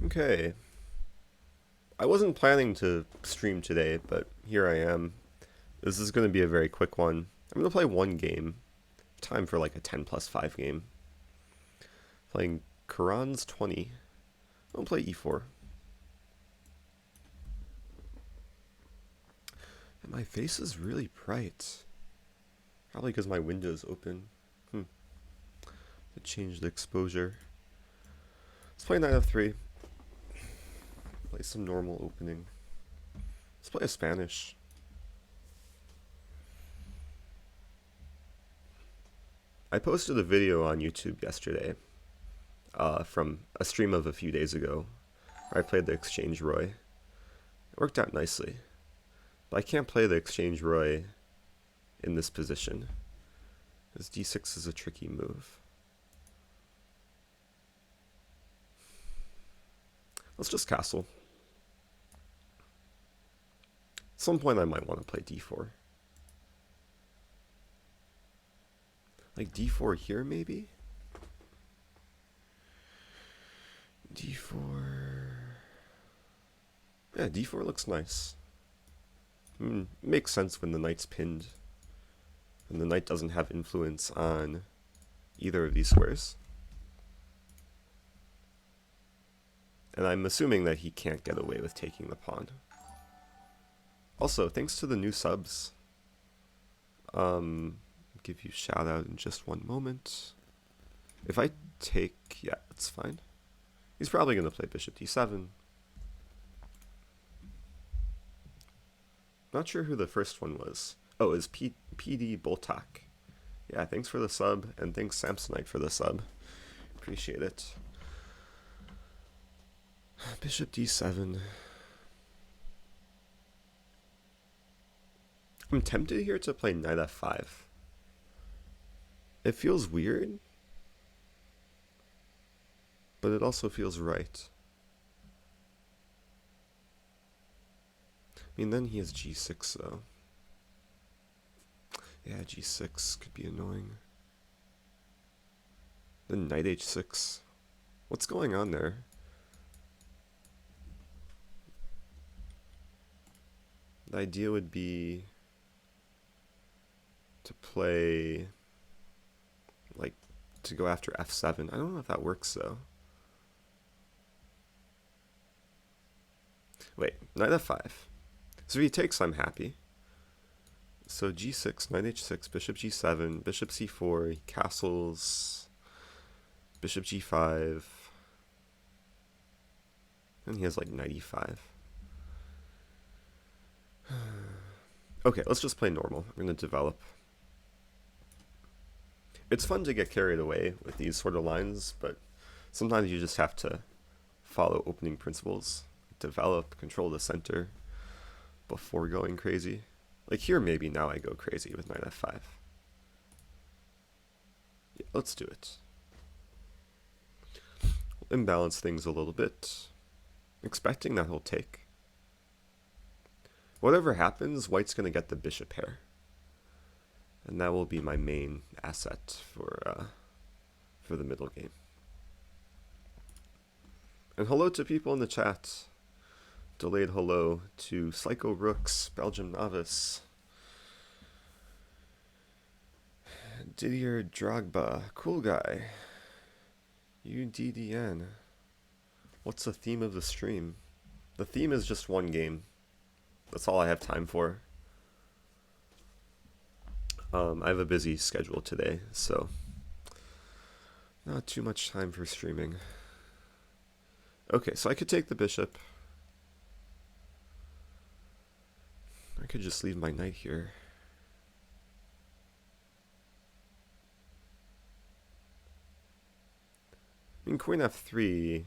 Okay. I wasn't planning to stream today, but here I am. This is going to be a very quick one. I'm going to play one game. Time for like a 10 plus 5 game. Playing Quran's 20. I'll play e4. And my face is really bright. Probably because my window's open. To change the exposure. Let's play knight f3. Play some normal opening. Let's play a Spanish. I posted a video on YouTube yesterday from a stream of a few days ago where I played the Exchange Roy. It worked out nicely, but I can't play the Exchange Roy in this position because d6 is a tricky move. Let's just castle. At some point I might want to play d4. Like d4 here maybe? d4... Yeah, d4 looks nice. Makes sense when the knight's pinned. And the knight doesn't have influence on either of these squares. And I'm assuming that he can't get away with taking the pawn. Also, thanks to the new subs. Give you a shout out in just one moment. If I take, yeah, it's fine. He's probably going to play bishop d7. Not sure who the first one was. Oh, it's PD Boltak. Yeah, thanks for the sub, and thanks Samsonite for the sub. Appreciate it. Bishop d7. I'm tempted here to play knight f5. It feels weird, but it also feels right. I mean, then he has g6 though. Yeah, g6 could be annoying. Then knight h6. What's going on there? The idea would be to play, like, to go after f7. I don't know if that works though. Wait, knight f5. So if he takes, I'm happy. So g6, knight h6, bishop g7, bishop c4, he castles, bishop g5, and he has like knight e5. Okay, let's just play normal. I'm going to develop. It's fun to get carried away with these sort of lines, but sometimes you just have to follow opening principles. Develop, control the center before going crazy. Like here, maybe now I go crazy with knight f5. Yeah, let's do it. We'll imbalance things a little bit. Expecting that he'll take. Whatever happens, white's going to get the bishop pair. And that will be my main asset for the middle game. And hello to people in the chat. Delayed hello to Psycho Rooks, Belgium Novice, Didier Drogba, cool guy, UDDN. What's the theme of the stream? The theme is just one game. That's all I have time for. I have a busy schedule today, so not too much time for streaming. Okay, so I could take the bishop. I could just leave my knight here. I mean, queen f3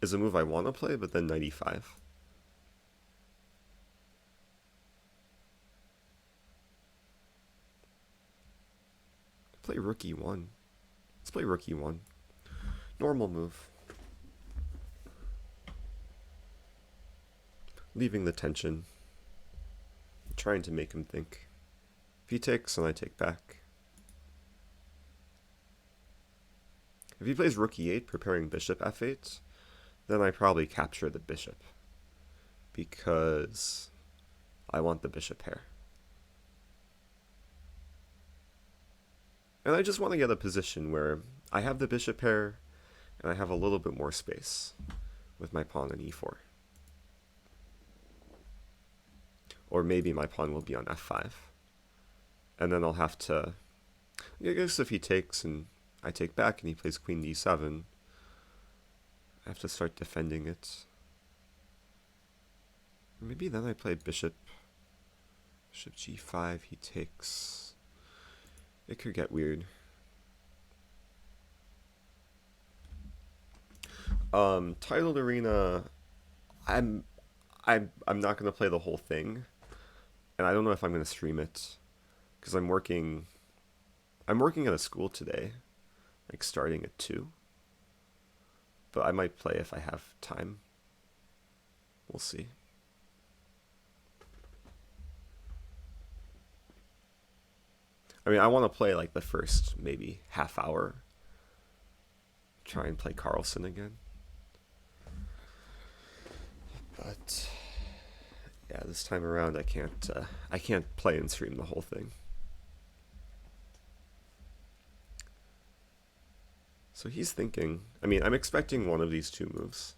is a move I want to play, but then knight e5. Play rook e1. Let's play rook e1. Normal move. Leaving the tension. Trying to make him think. If he takes, then I take back. If he plays rook e8, preparing bishop f8, then I probably capture the bishop because I want the bishop pair. And I just want to get a position where I have the bishop pair and I have a little bit more space with my pawn on e4. Or maybe my pawn will be on f5. And then I'll have to, I guess if he takes and I take back and he plays queen d7, I have to start defending it. Maybe then I play bishop g5, he takes. It could get weird. Titled Arena, I'm not gonna play the whole thing, and I don't know if I'm gonna stream it because I'm working at a school today, like starting at 2. But I might play if I have time. We'll see. I mean, I want to play like the first maybe half hour. Try and play Carlsen again. But yeah, this time around I can't play and stream the whole thing. So he's thinking, I mean, I'm expecting one of these two moves.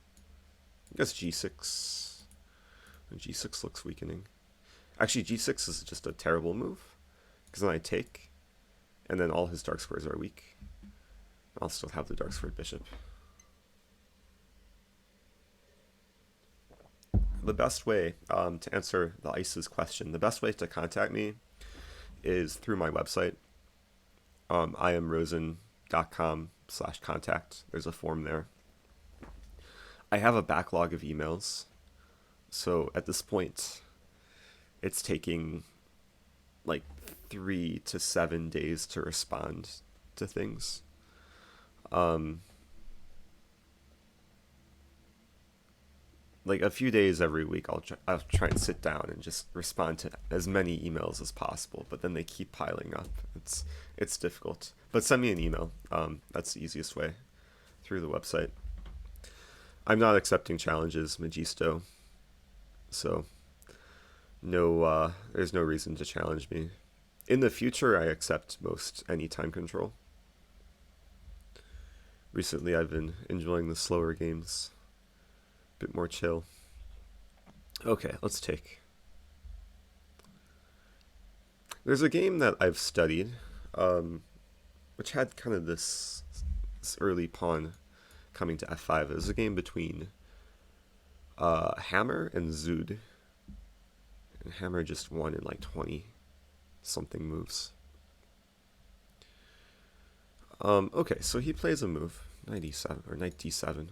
I guess g6. G6 looks weakening. Actually, g6 is just a terrible move, because then I take, and then all his dark squares are weak. I'll still have the dark squared bishop. The best way to answer the ICE's question, the best way to contact me is through my website. iamrosen.com/contact. There's a form there. I have a backlog of emails, so at this point, it's taking like 3 to 7 days to respond to things. Like a few days every week, I'll try and sit down and just respond to as many emails as possible. But then they keep piling up. It's difficult. But send me an email. That's the easiest way, through the website. I'm not accepting challenges, Magisto. So no, there's no reason to challenge me. In the future, I accept most any time control. Recently, I've been enjoying the slower games. Bit more chill. Okay, let's take. There's a game that I've studied, which had kind of this early pawn coming to f5. It was a game between Hammer and Zood. And Hammer just won in like 20 something moves. Okay, so he plays a move, knight e7 or knight d7.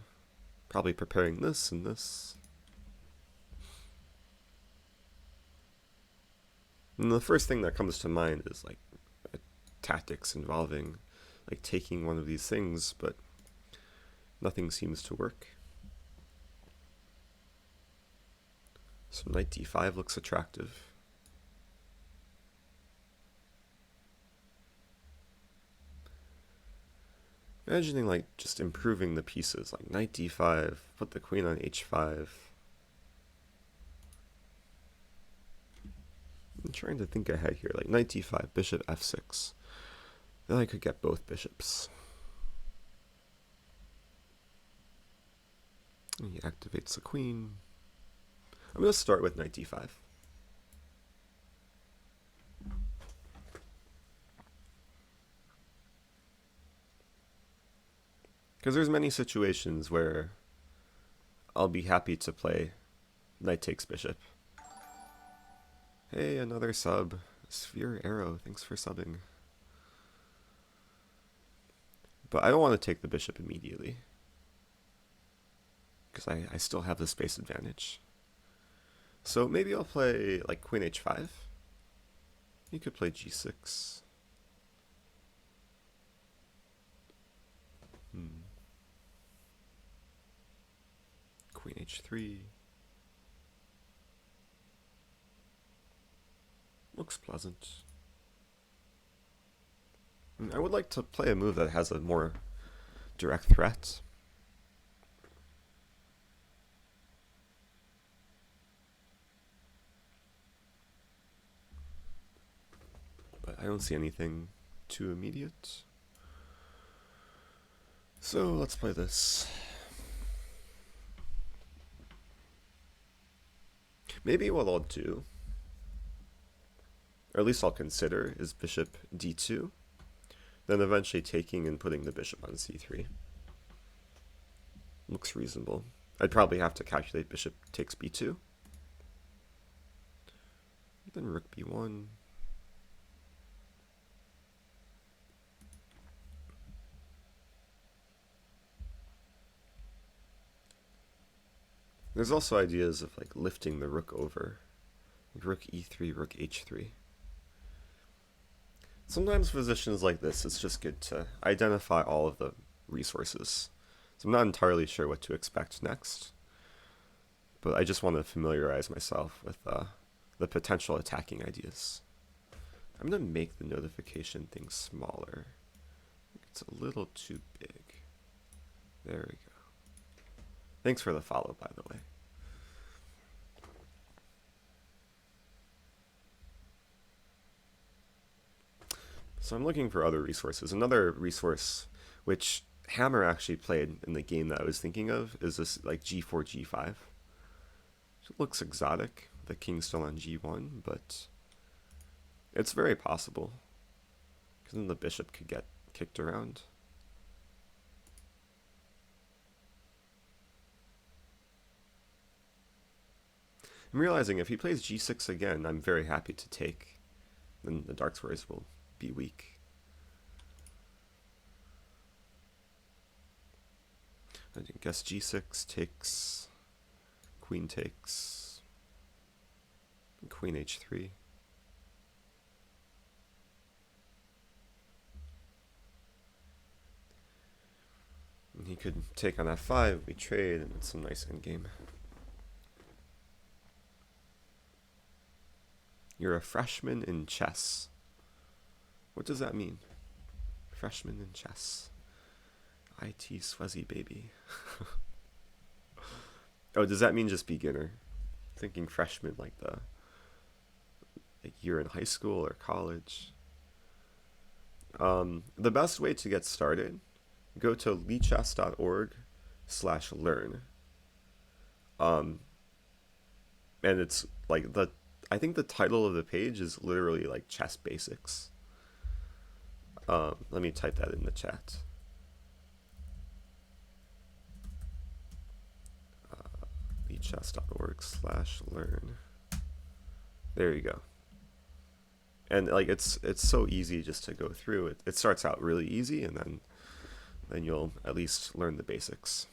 Probably preparing this and this. And the first thing that comes to mind is like tactics involving like taking one of these things, but nothing seems to work. So knight d5 looks attractive. Imagining like just improving the pieces, like knight d5, put the queen on h5. I'm trying to think ahead here, like knight d5, bishop f6. Then I could get both bishops. And he activates the queen. I'm going to start with knight d5. Because there's many situations where I'll be happy to play knight takes bishop. Hey, another sub. Sphere Arrow, thanks for subbing. But I don't want to take the bishop immediately, because I still have the space advantage. So maybe I'll play like queen h5. You could play g6. Queen h3. Looks pleasant. I would like to play a move that has a more direct threat. but I don't see anything too immediate. So let's play this. Maybe what I'll do, or at least I'll consider, is bishop d2, then eventually taking and putting the bishop on c3. Looks reasonable. I'd probably have to calculate bishop takes b2. Then rook b1. There's also ideas of like lifting the rook over. Like rook e3, rook h3. Sometimes positions like this, it's just good to identify all of the resources. So I'm not entirely sure what to expect next, but I just want to familiarize myself with the potential attacking ideas. I'm going to make the notification thing smaller. It's a little too big. There we go. Thanks for the follow, by the way. So I'm looking for other resources. Another resource which Hammer actually played in the game that I was thinking of is this like g4, g5. It looks exotic, the king still on g1, but it's very possible. Because then the bishop could get kicked around. I'm realizing if he plays g6 again, I'm very happy to take. Then the dark squares will be weak. I guess g6 takes, queen takes, queen h3. And he could take on f5, we trade, and it's some nice endgame. You're a freshman in chess. What does that mean? Freshman in chess. IT Swezzy baby. Oh, does that mean just beginner? Thinking freshman like the year in high school or college. The best way to get started, go to lichess.org/learn. And it's like I think the title of the page is literally like chess basics. Let me type that in the chat. lichess.org/learn. There you go. And like it's so easy just to go through it. It starts out really easy, and then you'll at least learn the basics.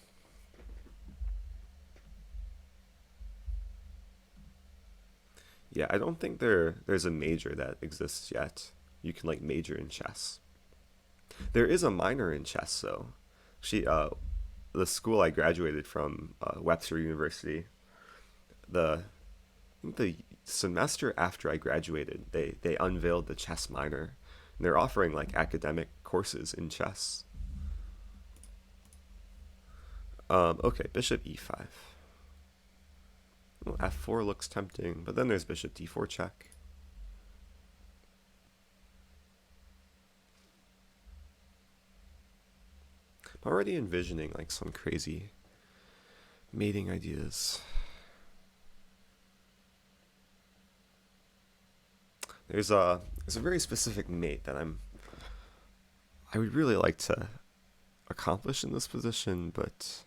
Yeah, I don't think there's a major that exists yet. You can like major in chess. There is a minor in chess though. The school I graduated from, Webster University, the semester after I graduated, they unveiled the chess minor. And they're offering like academic courses in chess. Okay, bishop e5. Well, f4 looks tempting, but then there's bishop d4 check. I'm already envisioning like some crazy mating ideas. There's a very specific mate that I would really like to accomplish in this position, but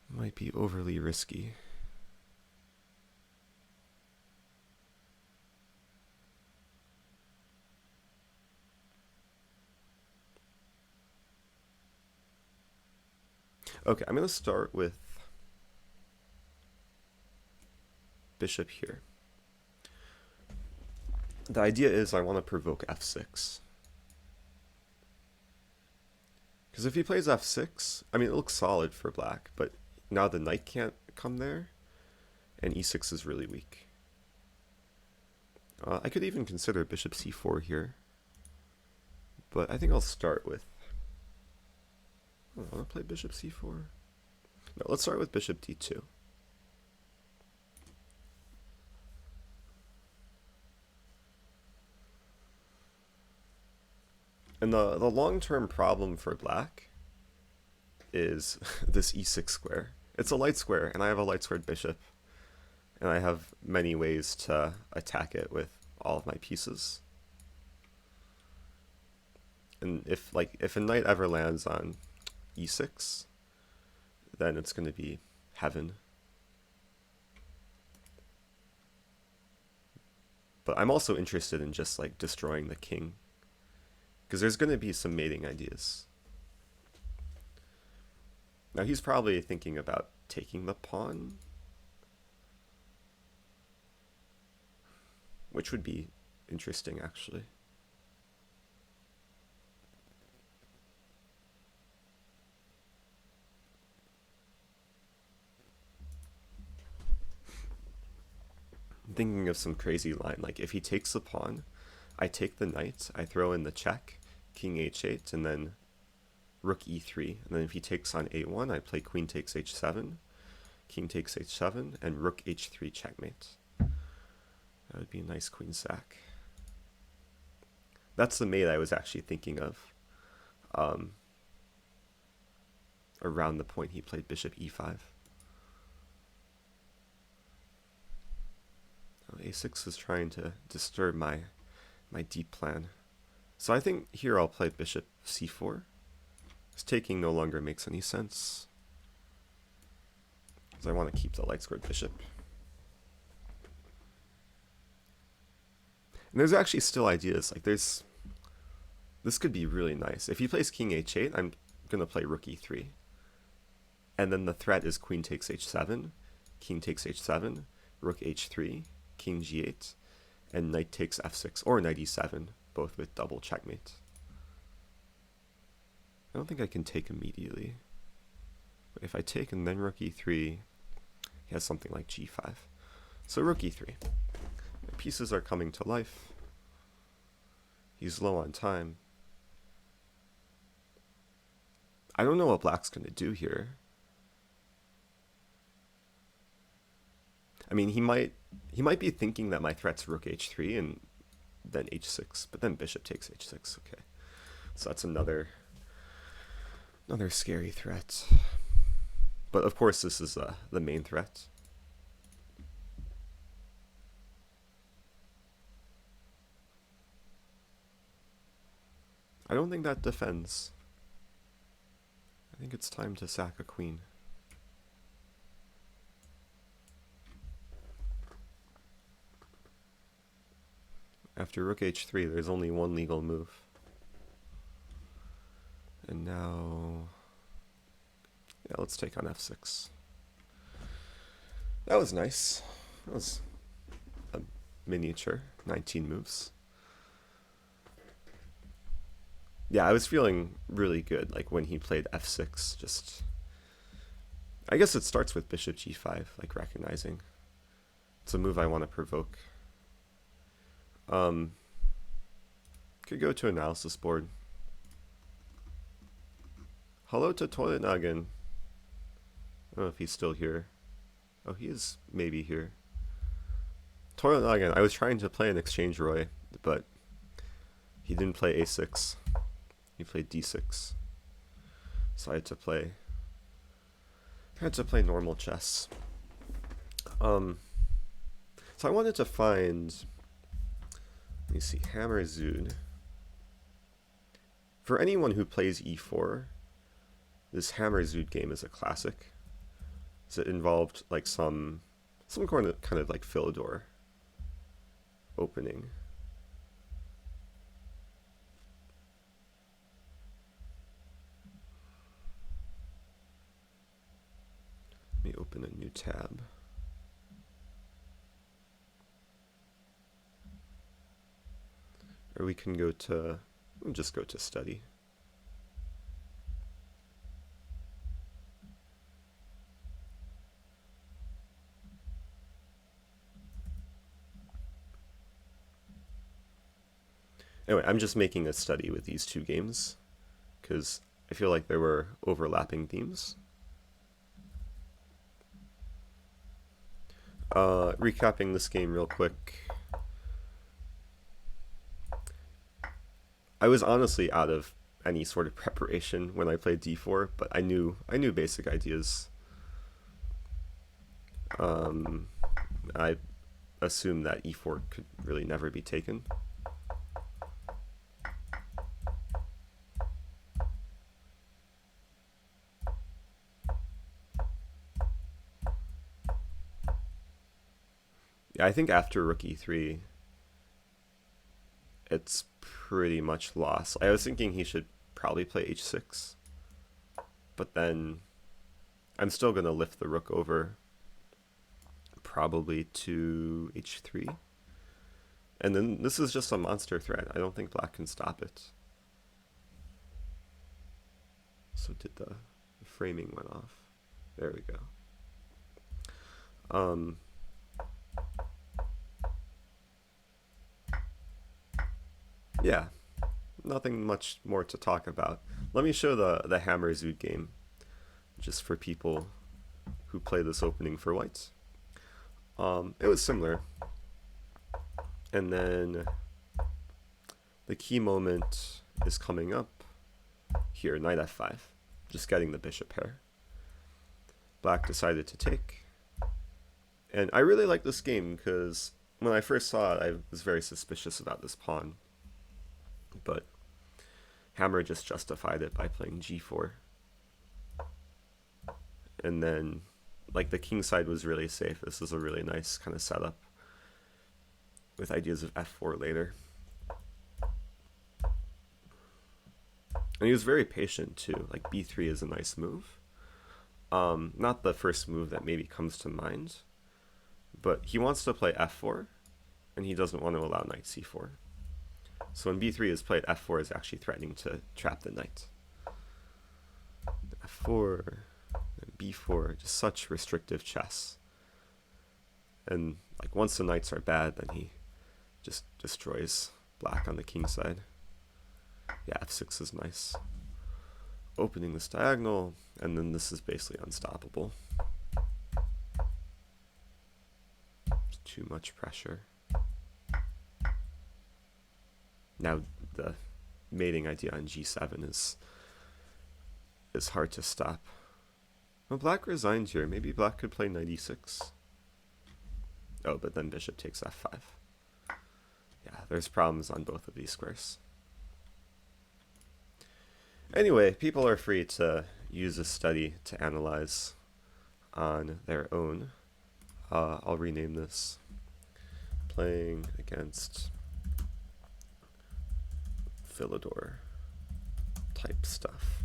it might be overly risky. Okay, I'm going to start with bishop here. The idea is I want to provoke f6. Because if he plays f6, I mean, it looks solid for black, but now the knight can't come there, and e6 is really weak. I could even consider bishop c4 here, but I think I'll start with... I want to play bishop c4. No, let's start with bishop d2. And the long-term problem for black is this e6 square. It's a light square, and I have a light squared bishop, and I have many ways to attack it with all of my pieces. And if a knight ever lands on e6, then it's going to be heaven. But I'm also interested in just like destroying the king, because there's going to be some mating ideas. Now he's probably thinking about taking the pawn, which would be interesting actually. I'm thinking of some crazy line, like if he takes the pawn, I take the knight, I throw in the check, king h8, and then rook e3. And then if he takes on a1, I play queen takes h7, king takes h7, and rook h3 checkmate. That would be a nice queen sack. That's the mate I was actually thinking of. Around the point he played bishop e5. A6 is trying to disturb my deep plan. So I think here I'll play bishop c4. This taking no longer makes any sense, because I want to keep the light squared bishop. And there's actually still ideas, like this could be really nice. If he plays king h8, I'm going to play rook e3. And then the threat is queen takes h7, king takes h7, rook h3, king g8, and knight takes f6 or knight e7, both with double checkmate. I don't think I can take immediately. But if I take and then rook e3, he has something like g5. So rook e3. The pieces are coming to life. He's low on time. I don't know what black's going to do here. I mean, he might be thinking that my threat's rook h3 and then h6, but then bishop takes h6. Okay, so that's another scary threat. But of course, this is the main threat. I don't think that defends. I think it's time to sack a queen. After rook h3, there's only one legal move. And now, yeah, let's take on f6. That was nice. That was a miniature, 19 moves. Yeah, I was feeling really good, like when he played f6, just... I guess it starts with bishop g5, like recognizing. It's a move I want to provoke. Could go to analysis board. Hello to Toilet Noggin. I don't know if he's still here. Oh, he is maybe here. Toilet Noggin, I was trying to play an exchange Roy, but he didn't play a6. He played d6. So I had to play normal chess. So I wanted to find, let me see, Hammer Zood. For anyone who plays e4, this Hammer Zood game is a classic. So it involved like some kind of like Philidor opening. Let me open a new tab. Or we can go to, we'll just go to study. Anyway, I'm just making a study with these two games because I feel like there were overlapping themes. Recapping this game real quick. I I was honestly out of any sort of preparation when I played d4, but I knew basic ideas. I assumed that e4 could really never be taken. Yeah, I think after rook e3, it's pretty much lost. I was thinking he should probably play h6, but then I'm still going to lift the rook over probably to h3. And then this is just a monster threat. I don't think black can stop it. So did the framing went off. There we go. Yeah, nothing much more to talk about. Let me show the Hammer Zood game, just for people who play this opening for whites. It was similar. And then the key moment is coming up here, knight f5, just getting the bishop pair. Black decided to take. And I really like this game because when I first saw it, I was very suspicious about this pawn. But Hammer just justified it by playing g4. And then, like, the king side was really safe. This is a really nice kind of setup with ideas of f4 later. And he was very patient too. Like, b3 is a nice move. Not the first move that maybe comes to mind, but he wants to play f4, and he doesn't want to allow knight c4. So when b3 is played, f4 is actually threatening to trap the knight. f4, and b4, just such restrictive chess. And like once the knights are bad, then he just destroys black on the king side. Yeah, f6 is nice. Opening this diagonal, and then this is basically unstoppable. It's too much pressure. Now the mating idea on g7 is hard to stop. Well, black resigned here. Maybe black could play knight e6. Oh, but then bishop takes f5. Yeah, there's problems on both of these squares. Anyway, people are free to use this study to analyze on their own. I'll rename this Playing Against Philidor type stuff.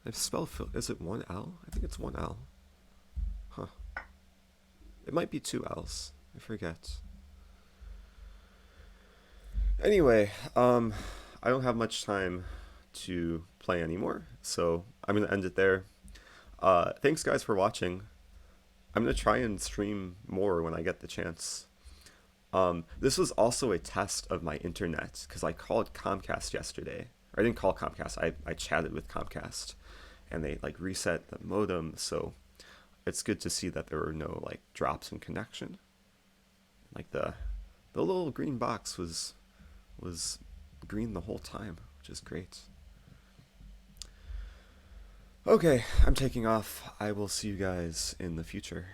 I spell is it one L? I think it's one L. Huh. It might be two L's. I forget. Anyway, I don't have much time to play anymore, so I'm going to end it there. Thanks guys for watching. I'm going to try and stream more when I get the chance. This was also a test of my internet, because I called Comcast yesterday. Or I didn't call Comcast, I chatted with Comcast, and they like reset the modem, so it's good to see that there were no like drops in connection. Like the little green box was green the whole time, which is great. Okay, I'm taking off. I will see you guys in the future.